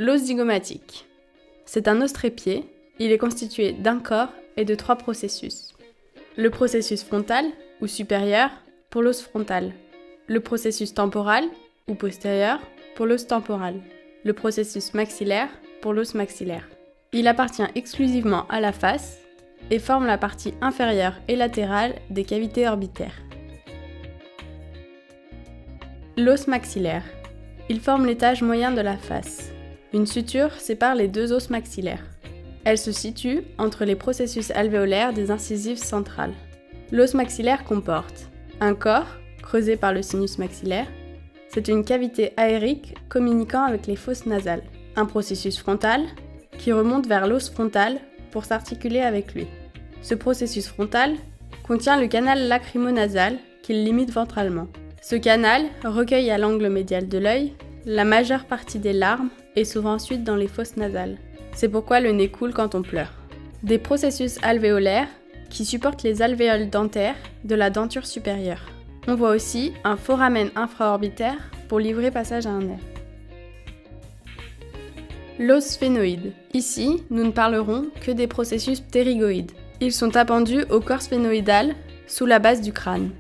L'os zygomatique. C'est un os trépied. Il est constitué d'un corps et de 3 processus. Le processus frontal ou supérieur pour l'os frontal. Le processus temporal ou postérieur pour l'os temporal. Le processus maxillaire pour l'os maxillaire. Il appartient exclusivement à la face et forme la partie inférieure et latérale des cavités orbitaires. L'os maxillaire. Il forme l'étage moyen de la face. Une suture sépare les 2 os maxillaires. Elle se situe entre les processus alvéolaires des incisives centrales. L'os maxillaire comporte un corps creusé par le sinus maxillaire. C'est une cavité aérique communiquant avec les fosses nasales. Un processus frontal qui remonte vers l'os frontal pour s'articuler avec lui. Ce processus frontal contient le canal lacrymonasal qui le limite ventralement. Ce canal recueille à l'angle médial de l'œil la majeure partie des larmes et s'ouvre ensuite dans les fosses nasales. C'est pourquoi le nez coule quand on pleure. Des processus alvéolaires qui supportent les alvéoles dentaires de la denture supérieure. On voit aussi un foramen infraorbitaire pour livrer passage à un nerf. L'os sphénoïde. Ici, nous ne parlerons que des processus ptérygoïdes. Ils sont appendus au corps sphénoïdal sous la base du crâne.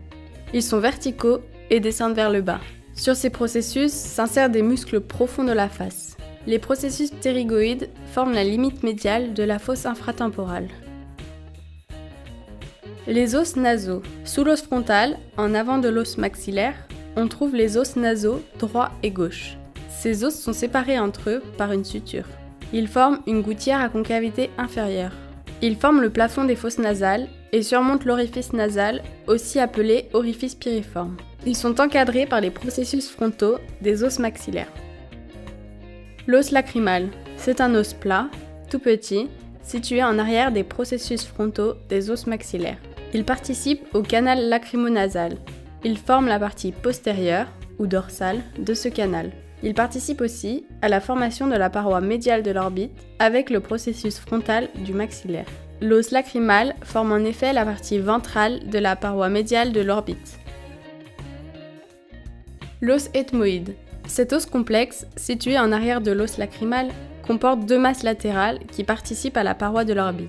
Ils sont verticaux et descendent vers le bas. Sur ces processus s'insèrent des muscles profonds de la face. Les processus ptérygoïdes forment la limite médiale de la fosse infratemporale. Les os nasaux. Sous l'os frontal, en avant de l'os maxillaire, on trouve les os nasaux droit et gauche. Ces os sont séparés entre eux par une suture. Ils forment une gouttière à concavité inférieure. Ils forment le plafond des fosses nasales et surmontent l'orifice nasal, aussi appelé orifice piriforme. Ils sont encadrés par les processus frontaux des os maxillaires. L'os lacrymal. C'est un os plat, tout petit, situé en arrière des processus frontaux des os maxillaires. Il participe au canal lacrymonasal. Il forme la partie postérieure, ou dorsale, de ce canal. Il participe aussi à la formation de la paroi médiale de l'orbite avec le processus frontal du maxillaire. L'os lacrymal forme en effet la partie ventrale de la paroi médiale de l'orbite. L'os ethmoïde. Cet os complexe, situé en arrière de l'os lacrymal, comporte 2 masses latérales qui participent à la paroi de l'orbite.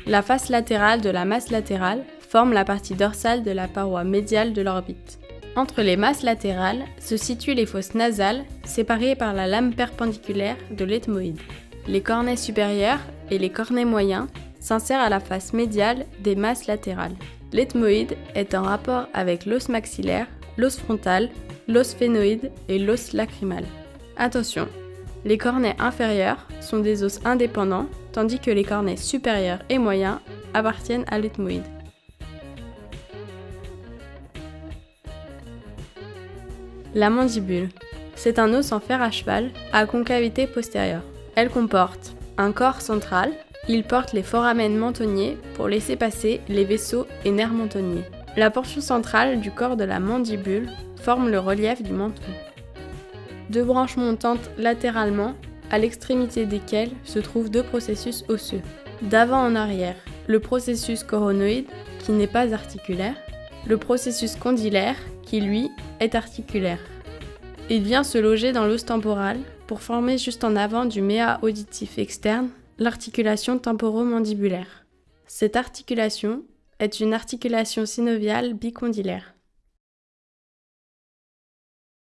La face latérale de la masse latérale forme la partie dorsale de la paroi médiale de l'orbite. Entre les masses latérales se situent les fosses nasales, séparées par la lame perpendiculaire de l'ethmoïde. Les cornets supérieurs et les cornets moyens s'insèrent à la face médiale des masses latérales. L'ethmoïde est en rapport avec l'os maxillaire, l'os frontal, l'os sphénoïde et l'os lacrymal. Attention, les cornets inférieurs sont des os indépendants, tandis que les cornets supérieurs et moyens appartiennent à l'ethmoïde. La mandibule. C'est un os en fer à cheval à concavité postérieure. Elle comporte un corps central. Il porte les foramen mentonniers pour laisser passer les vaisseaux et nerfs mentonniers. La portion centrale du corps de la mandibule forme le relief du menton. 2 branches montantes latéralement, à l'extrémité desquelles se trouvent 2 processus osseux. D'avant en arrière, le processus coronoïde, qui n'est pas articulaire, le processus condylaire, qui lui est articulaire. Il vient se loger dans l'os temporal pour former juste en avant du méa auditif externe l'articulation temporomandibulaire. Cette articulation est une articulation synoviale bicondylaire.